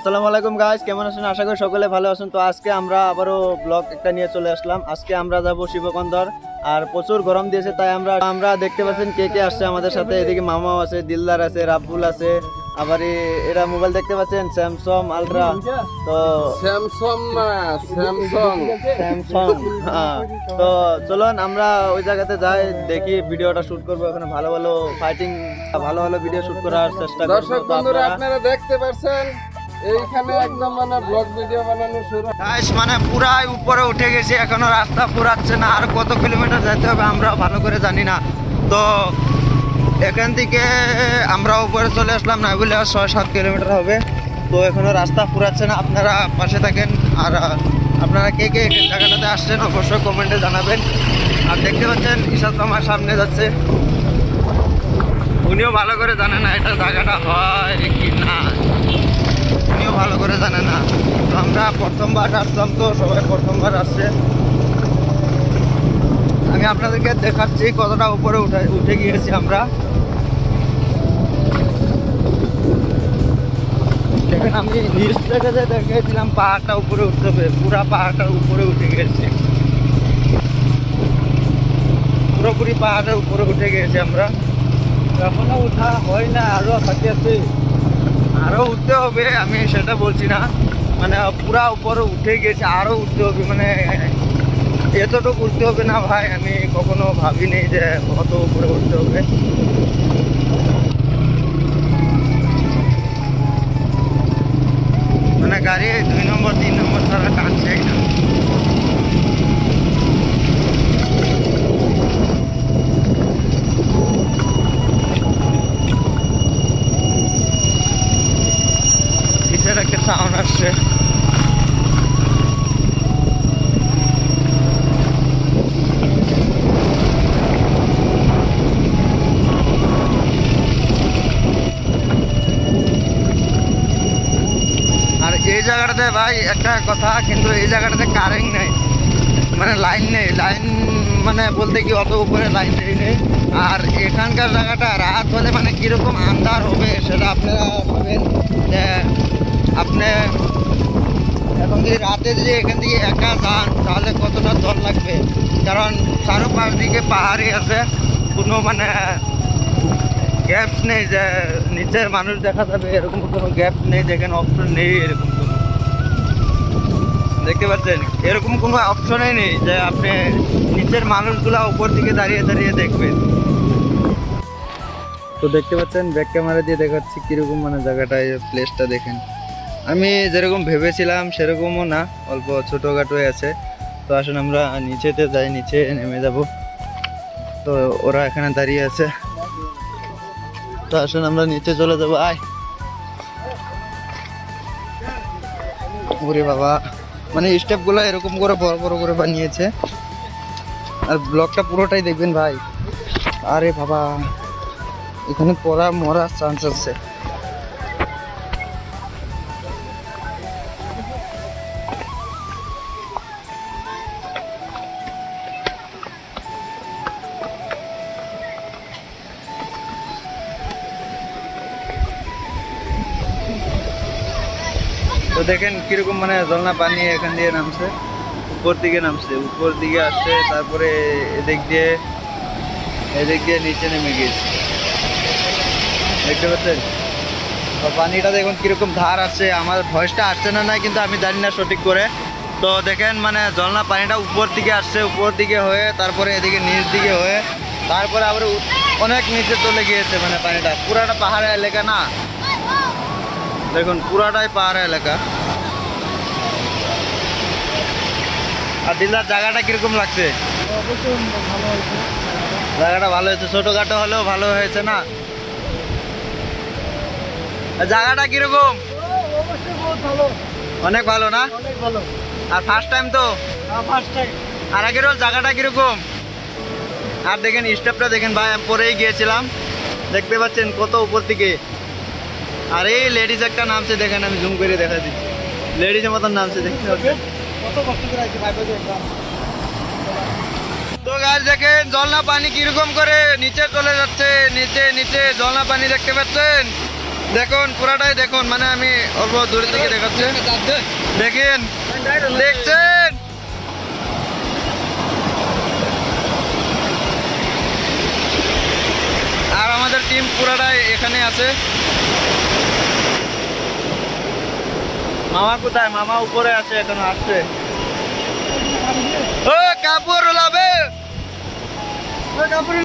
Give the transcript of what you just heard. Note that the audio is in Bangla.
আসসালামু আলাইকুম গাইস, কেমন আছেন? আশা করি সকলে ভালো আছেন। তো আজকে আমরা আবারও ব্লগ একটা নিয়ে চলে আসলাম। আজকে আমরা যাব শিবকন্দর, আর প্রচুর গরম দিয়েছে, তাই আমরা দেখতে পাচ্ছেন কে কে আসছে আমাদের সাথে। এদিকে মামাও আছে, দিলদার আছে, রাব্বুল আছে, আবার এরা মোবাইল দেখতে পাচ্ছেন স্যামসাং আলট্রা। তো স্যামসাং হ্যাঁ, তো চলুন আমরা ওই জায়গাতে যাই, দেখি ভিডিওটা শুট করবো। এখানে ভালো ভালো ফাইটিং, ভালো ভালো ভিডিও শুট করার চেষ্টা করব। দর্শক বন্ধুরা আপনারা দেখতে পাচ্ছেন এইখানে একদম মানে ব্লগ ভিডিও বানানো শুরু। গাইস মানে পুরাই উপরে উঠে গেছে, এখনো রাস্তা পুরাচ্ছে না, আর কত কিলোমিটার যেতে হবে আমরা ভালো করে জানি না। তো এখান থেকে আমরা উপরে চলে আসলাম, না বলে 6-7 কিলোমিটার হবে। তো এখনো রাস্তা পুরাচ্ছে না, আপনারা পাশে থাকেন। আর আপনারা কে কে জায়গাটাতে আসছেন অবশ্যই কমেন্টে জানাবেন। আর দেখতে পাচ্ছেন ইশাদ আমার সামনে যাচ্ছে, উনিও ভালো করে জানে না এটা জায়গাটা হয় কি না, উনিও ভালো করে জানে না। তো আমরা প্রথমবার আসলাম, তো সবাই প্রথমবার আসছে। আমি আপনাদেরকে দেখাচ্ছি কতটা উপরে উঠে গিয়েছি আমরা। দেখেন আমি নিচ থেকে যে দেখেছিলাম পাহাড়টা উপরে উঠতে হবে, পুরা পাহাড়টার উপরে উঠে গেছে, পুরোপুরি পাহাড়ের উপরে উঠে গেছি আমরা। এখনো উঠা হয় না, আরো বাকি আছে, আরো উঠতে হবে। আমি সেটা বলছি না, মানে পুরা উপরে উঠে গেছে, আরো উঠতে হবে। মানে এতটুকু উঠতে হবে না ভাই, আমি কখনো ভাবিনি যে কত উপরে উঠতে হবে। মানে গাড়ি 2 নম্বর 3 নম্বর ছাড়া টানছেই না। কিসের একটা সাউন্ড আসছে। এই জায়গাটাতে ভাই একটা কথা, কিন্তু এই জায়গাটাতে কারেন্ট নেই, মানে লাইন নেই। লাইন মানে বলতে কি অত উপরে লাইন নেই। আর এখানকার জায়গাটা রাত হলে মানে কীরকম আন্ধার হবে সেটা আপনারা ভাবেন। যে আপনি এখন যদি রাতে যদি এখান থেকে একা যান তাহলে কতটা জল লাগবে, কারণ চারোপাশ দিকে পাহাড়ি আছে, কোনো মানে গ্যাপস নেই যে নিচের মানুষ দেখা যাবে, এরকম কোনো গ্যাপ নেই, দেখেন অপশন নেই এরকম কোনো। দেখতে পাচ্ছেন এরকম কোনো অপশনই নেই যে আপনি নিচের মানুষগুলা উপর দিকে দাঁড়িয়ে দাঁড়িয়ে দেখবেন। তো দেখতে পাচ্ছেন ব্যাক ক্যামেরা দিয়ে দেখাচ্ছি কিরকম মানে জায়গাটা, এই প্লেসটা দেখেন। আমি যেরকম ভেবেছিলাম সেরকমও না, অল্প ছোটোখাটোই আছে। তো আসুন আমরা নিচেতে যাই, নিচে নেমে যাব। তো ওরা এখানে দাঁড়িয়ে আছে, তো আসুন আমরা নিচে চলে যাবো। আয় ওরে বাবা, মানে স্টেপগুলো এরকম করে বড় বড় করে বানিয়েছে। আর ব্লগটা পুরোটাই দেখবেন ভাই। আরে বাবা, এখানে পড়া মরার চান্স আছে। তো দেখেন কিরকম মানে ঝর্ণা পানি এখান দিয়ে নামছে, উপর দিকে নামছে, উপর দিকে আসছে, তারপরে এদিক দিয়ে নিচে নেমে গিয়েছে। দেখতে পাচ্ছেন তো পানিটা দেখুন কিরকম ধার আসছে। আমার ভয়েসটা আসছে না নাই কিন্তু আমি জানি না সঠিক করে। তো দেখেন মানে ঝর্ণা পানিটা উপর দিকে আসছে, উপর দিকে হয়ে তারপরে এদিকে নিচ দিকে হয়ে তারপরে আবার অনেক নিচে চলে গিয়েছে। মানে পানিটা পুরাটা পাহাড়ের এলাকা না, দেখুন পুরাটাই পাহাড় এলাকা। আর দিলদার জায়গাটা কিরকম লাগছে? জায়গাটা ভালো হয়েছে, ছোটখাটো হলেও ভালো হয়েছে না? জায়গাটা কিরকম? অনেক ভালো না? আর ফার্স্ট টাইম তো? আর আগের জায়গাটা কিরকম? আর দেখেন স্টেপটা দেখেন ভাই, আমি পরেই গিয়েছিলাম, দেখতে পাচ্ছেন কত উপর দিকে। আর এই লেডিস একটা নামছে, দেখেন আমি জুম করে দেখা দিচ্ছি, লেডিসের মতন নামছে, দেখতে পাচ্ছেন কত কষ্ট করে আছে ভাই। তো গাছ দেখেন ঝর্ণা পানি কিরকম করে নিচে চলে যাচ্ছে, নিচে নিচে ঝর্ণা পানি দেখতে পাচ্ছেন, দেখুন পুরাটাই দেখুন, মানে আমি অল্প দূরে থেকে দেখাচ্ছি, দেখেন, দেখছেন আর আমাদের টিম পুরাটাই এখানে আছে। মামা কোথায়? মামা উপরে আছে, এখন আসছে। ও কাপড় লাবে, কাপড়